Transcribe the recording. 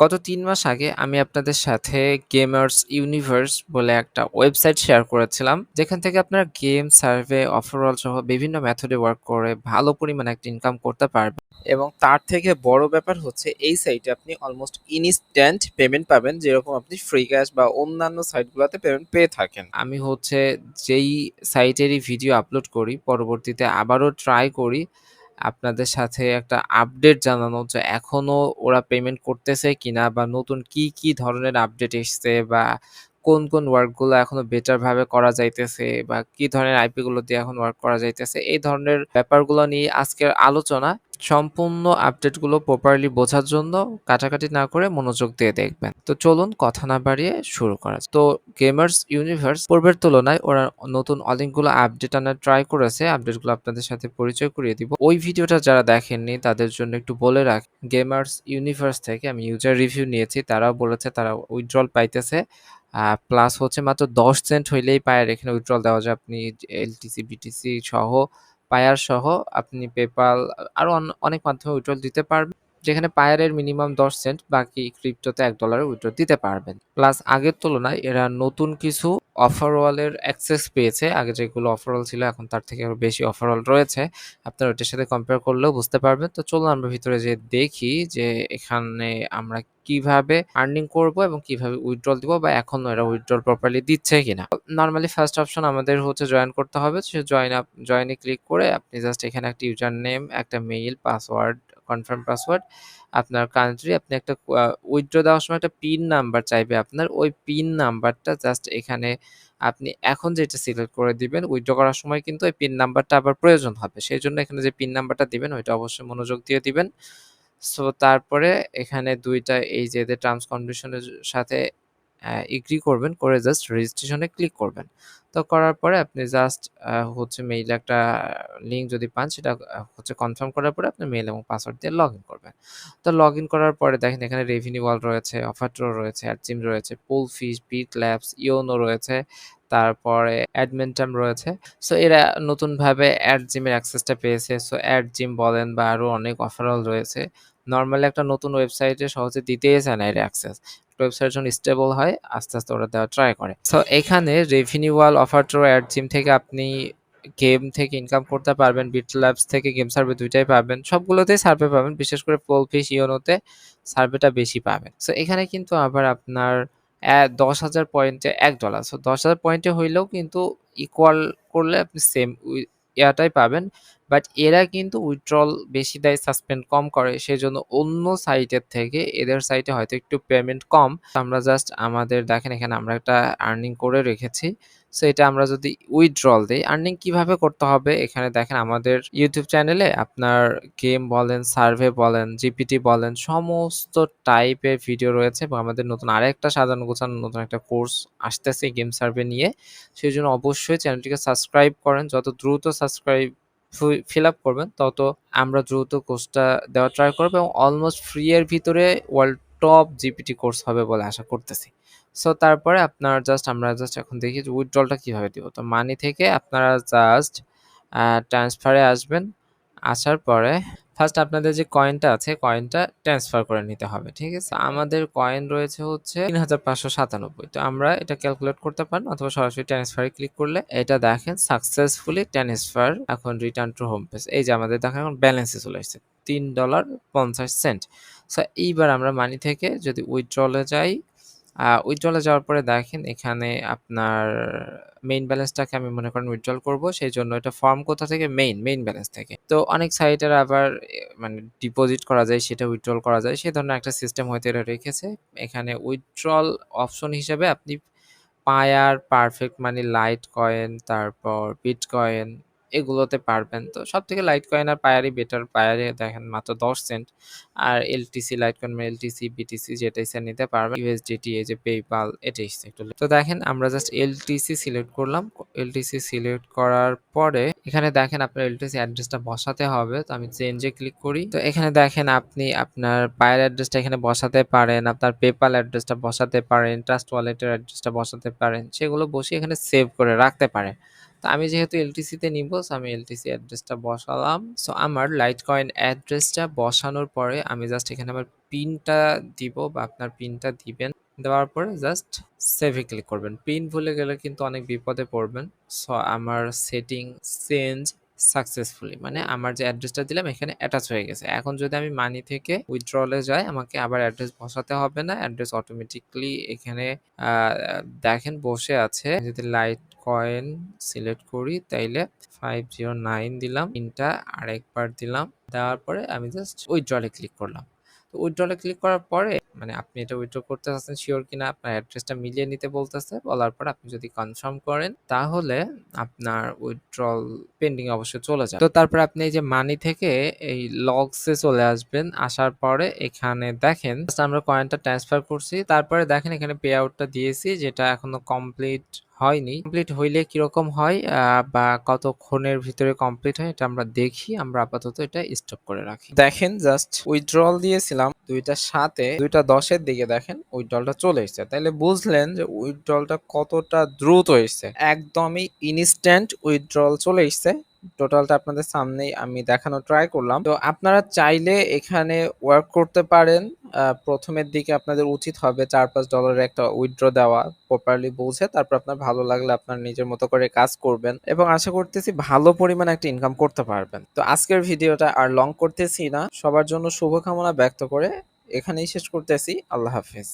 গত ৩ মাস আগে আমি আপনাদের সাথে গেমার্স ইউনিভার্স বলে একটা ওয়েবসাইট শেয়ার করেছিলাম। যেখান থেকে আপনারা গেম, সার্ভে, অফারঅল সহ বিভিন্ন মেথডে ওয়ার্ক করে ভালো পরিমাণে একটা ইনকাম করতে পারবেন। এবং তার থেকে বড় ব্যাপার হচ্ছে এই সাইটে আপনি অলমোস্ট ইনস্ট্যান্ট পেমেন্ট পাবেন, যেরকম আপনি ফ্রি ক্যাশ বা অন্যান্য সাইটগুলোতে পেমেন্ট পেয়ে থাকেন। আমি হচ্ছে যেই সাইটেরই ভিডিও আপলোড করি, পরবর্তীতে আবারও ট্রাই করি আপনাদের সাথে একটা আপডেট জানানো যে এখনো ওরা পেমেন্ট করতেছে কিনা বা নতুন কি ধরনের আপডেট এসছে বা কোন ওয়ার্কগুলো এখনো বেটার ভাবে করা যাইতেছে বা কি ধরনের আইপি গুলো দিয়ে এখন ওয়ার্ক করা যাইতেছে। এই ধরনের ব্যাপারগুলো নিয়ে আজকের আলোচনা। সম্পূর্ণ আপডেটগুলো প্রপারলি বোঝার জন্য কাটাকাটি না করে মনোযোগ দিয়ে দেখবেন। তো চলুন কথা না বাড়িয়ে শুরু করা যাক। তো গেমার্স ইউনিভার্স পূর্বের তুলনায় ওরা নতুন অনেকগুলো আপডেট আনার ট্রাই করেছে। আপডেটগুলো আপনাদের সাথে পরিচয় করিয়ে দিব। ওই ভিডিওটা যারা দেখেননি তাদের জন্য একটু বলে রাখি, গেমার্স ইউনিভার্স থেকে আমি ইউজার রিভিউ নিয়েছি। তারাও বলেছে তারা উইথড্রল পাইতেছে। প্লাস হচ্ছে মাত্র 10 সেন্ট হইলেই পায়ের এখানে উইথড্রল দেওয়া যায়। আপনি এলটিসি, বিটিসি সহ পায়ার সহ আপনি পেপাল আরো অনেক মাধ্যমে উইথড্রল দিতে পারবেন। যেখানে পায়ারের মিনিমাম 10 সেন্ট, বাকি ক্রিপ্টোতে $1 উইথড্র দিতে পারবেন। প্লাস আগের তুলনায় এরা নতুন কিছু অফারওয়ালের অ্যাক্সেস পেয়েছে। আগে যেগুলো অফারওয়াল ছিল এখন তার থেকে আরো বেশি অফারওয়াল রয়েছে। আপনারা ওইটার সাথে কম্পেয়ার করলেও বুঝতে পারবেন। তো চলুন আমরা ভিতরে যেয়ে দেখি যে এখানে আমরা কিভাবে আর্নিং করব এবং কিভাবে উইথড্রল দিব বা এখনো এরা উইথড্রল প্রপারলি দিচ্ছে কিনা। নরমালি ফার্স্ট অপশন আমাদের হচ্ছে জয়েন করতে হবে। সে জয়েনে ক্লিক করে আপনি জাস্ট এখানে একটা ইউজার নেম, একটা মেইল, পাসওয়ার্ড, কনফার্ম পাসওয়ার্ড, আপনার কান্ট্রি, আপনি একটা উইথড্র দেওয়ার সময় একটা পিন নাম্বার চাইবে আপনার। ওই পিন নাম্বারটা জাস্ট এখানে আপনি এখন যেটা সিলেক্ট করে দিবেন, উইথড্র করার সময় কিন্তু ওই পিন নাম্বারটা আবার প্রয়োজন হবে। সেজন্য এখানে যে পিন নাম্বারটা দিবেন ওইটা অবশ্যই মনোযোগ দিয়ে দিবেন। সো তারপরে এখানে ২ টা এই যে এদের টার্মস কন্ডিশন এর সাথে এগ্রি করবেন, করে জাস্ট রেজিস্ট্রেশনে ক্লিক করবেন। তো করার পরে আপনি জাস্ট হচ্ছে মেইলে একটা লিঙ্ক যদি পান সেটা হচ্ছে কনফার্ম করার পরে আপনি মেইল এবং পাসওয়ার্ড দিয়ে লগইন করবেন। তো লগইন করার পরে দেখেন এখানে রেভিনিউ ওয়াল রয়েছে, অফারট্রো রয়েছে, অ্যাডজিম রয়েছে, পুলফিশ, বিট ল্যাবস, ইওনো রয়েছে, তারপরে অ্যাডমিনটাম রয়েছে। সো এরা নতুনভাবে অ্যাডজিমের অ্যাক্সেসটা পেয়েছে। সো অ্যাডজিম বলেন বা আরো অনেক অফারওয়াল রয়েছে। নরমালি একটা নতুন ওয়েবসাইটে সহজে দিতেই চায় না এর অ্যাক্সেস। ওয়েবসাইট যখন স্টেবল হয় আস্তে আস্তে ওরা দেওয়ার ট্রাই করে। সো এখানে রেভিনিউয়াল, অফারট্রো, অ্যাডজিম থেকে আপনি গেম থেকে ইনকাম করতে পারবেন, বিট ল্যাবস থেকে গেম সার্ভে দুইটাই পাবেন, সবগুলোতেই সার্ভে পাবেন, বিশেষ করে পোলফিশ, ইওনোতে সার্ভেটা বেশি পাবেন। সো এখানে কিন্তু আবার আপনার 10,000 পয়েন্টে $1। সো 10,000 পয়েন্টে হইলেও কিন্তু ইকুয়াল করলে আপনি সেম ইয়াটাই পাবেন। বাট এরা কিন্তু উইথড্রল বেশি দেয়, সাসপেন্ড কম করে। সেজন্য অন্য সাইটের থেকে এদের সাইটে হয়তো একটু পেমেন্ট কম। আমরা জাস্ট আমাদের দেখেন এখানে আমরা একটা আর্নিং করে রেখেছি। সো এটা আমরা যদি উইথড্রল দেই, আর্নিং কিভাবে করতে হবে এখানে দেখেন আমাদের ইউটিউব চ্যানেলে আপনার গেম বলেন, সার্ভে বলেন, জিপিটি বলেন, সমস্ত টাইপের ভিডিও রয়েছে এবং আমাদের নতুন আরেকটা সাজানো গোছানো নতুন একটা কোর্স আসতেছে গেম সার্ভে নিয়ে। সেজন্য অবশ্যই চ্যানেলটিকে সাবস্ক্রাইব করেন। যত দ্রুত সাবস্ক্রাইব ফিল আপ করবেন তত আমরা দ্রুত কোর্সটা দেওয়ার ট্রাই করবো এবং অলমোস্ট ফ্রি এর ভিতরে ওয়ার্ল্ড টপ জিপিটি কোর্স হবে বলে আশা করতেছি। সো তারপরে আপনার আমরা জাস্ট এখন দেখি যে উইথড্রলটা কিভাবে দিব। তো মানি থেকে আপনারা জাস্ট ট্রান্সফারে আসবেন। আসার পরে ফার্স্ট আপনাদের যে কয়েনটা আছে কয়েনটা ট্রান্সফার করে নিতে হবে। ঠিক আছে? আমাদের কয়েন রয়েছে হচ্ছে ৩,৫৯৭। তো আমরা এটা ক্যালকুলেট করতে পারেন অথবা সরাসরি ট্রান্সফারে ক্লিক করলে এটা দেখেন সাকসেসফুলি ট্রান্সফার, এখন রিটার্ন টু হোম পেজ। এই যে আমাদের দেখেন এখন ব্যালেন্সে চলে এসেছে $3.50। সো এইবার আমরা মানি থেকে যদি উইথড্রলে যাই, উইথড্রলে যাওয়ার পরে দেখেন এখানে আপনার মেইন ব্যালেন্সটাকে আমি মনে করেন উইথড্রল করব। সেইজন্য এটা ফর্ম কোথা থেকে? মেইন ব্যালেন্স থেকে। তো অনেক সাইটের আবার মানে ডিপোজিট করা যায়, সেটা উইথড্রল করা যায়। সে ধরনের একটা সিস্টেম হয়তো এরা রেখেছে। এখানে উইথড্রল অপশন হিসেবে আপনি Payeer, perfect money, Litecoin, তারপর বিটকয়েন এগুলোতে পারবেন। তো সবথেকে লাইট কয়েন আর পায়ারই বেটার। পায়ারে দেখেন মাত্র 10 সেন্ট। আর LTC, Litecoin, LTC, BTC যেটা ইচ্ছা নিতে পারবেন। ইউএসডিটি, এই যে পেপ্যাল এটা ইচ্ছা একটু। তো দেখেন আমরা জাস্ট এলটিসি সিলেক্ট করলাম। এলটিসি সিলেক্ট করার পরে এখানে দেখেন আপনার এলটিসি অ্যাড্রেসটা বসাতে হবে। তো আমি চেঞ্জে ক্লিক করি। তো এখানে দেখেন আপনি আপনার পায়ার অ্যাড্রেসটা এখানে বসাতে পারেন, আপনার পেপ্যাল অ্যাড্রেসটা বসাতে পারেন, ট্রাস্ট ওয়ালেটের অ্যাড্রেসটা বসাতে পারেন। সেগুলো বসিয়ে এখানে সেভ করে রাখতে পারেন। তো আমি যেহেতু এলটিসি তে নিব, সো আমি এলটিসি অ্যাড্রেসটা বসালাম। সো আমার লাইটকয়েন অ্যাড্রেসটা বসানোর পরে আমি জাস্ট এখানে আমার পিনটা দিব বা আপনার পিনটা দিবেন। দেওয়ার পরে জাস্ট সেভে ক্লিক করবেন। পিন ভুলে গেলে কিন্তু অনেক বিপদে পড়বেন। সো আমার সেটিং চেঞ্জ সাকসেসফুলি, মানে আমার যে অ্যাড্রেসটা দিলাম এখানে অ্যাটাচ হয়ে গেছে। এখন যদি আমি মানি থেকে উইথড্রলে যাই, আমাকে আবার অ্যাড্রেস বসাতে হবে না, অ্যাড্রেস অটোমেটিকলি এখানে দেখেন বসে আছে। যদি লাইট কয়েন সিলেক্ট করি তাইলে 509 দিলাম, পিনটা আরেকবার দিলাম, দেওয়ার পরে আমি জাস্ট উইথড্রলে ক্লিক করলাম। তো উইথড্রলে ক্লিক করার পরে মানে আপনি এটা উইথড্র করতে চাচ্ছেন শিওর কিনা, আপনার অ্যাড্রেসটা মিলিয়ে নিতে বলতেছে। বলার পর আপনি যদি কনফার্ম করেন তাহলে আপনার উইথড্রল পেন্ডিং অবশ্যই চলে যাবে। তো তারপর আপনি এই যে মানি থেকে এই লগসে চলে আসবেন। আসার পরে এখানে দেখেন আমরা কয়েনটা ট্রান্সফার করছি, তারপরে দেখেন এখানে পে আউটটা দিয়েছি, যেটা এখনো কমপ্লিট হয়নি। কমপ্লিট হইলে কিরকম হয় বা কতক্ষণের ভিতরে কমপ্লিট হয় এটা আমরা দেখি। আমরা আপাতত এটা স্টপ করে রাখি। দেখেন জাস্ট উইথড্রল দিয়েছিলাম 2টা 7-এ, 2টা 10-এর দিকে দেখেন উইথড্রলটা চলে এসেছে। তাইলে বুঝলেন যে উইথড্রলটা কতটা দ্রুত হয়েছে, একদমই ইনস্ট্যান্ট উইথড্রল চলে এসেছে। টোটালটা আপনাদের সামনেই আমি দেখানো ট্রাই করলাম। তো আপনারা চাইলে এখানে ওয়ার্ক করতে পারেন। প্রথমের দিকে আপনাদের উচিত হবে $4-5 একটা উইথড্র দেওয়া, প্রপারলি বুঝে। তারপর আপনার ভালো লাগলে আপনার নিজের মতো করে কাজ করবেন এবং আশা করতেছি ভালো পরিমাণে একটা ইনকাম করতে পারবেন। তো আজকের ভিডিওটা আর লং করতেছি না, সবার জন্য শুভকামনা ব্যক্ত করে এখানেই শেষ করতেছি। আল্লাহ হাফেজ।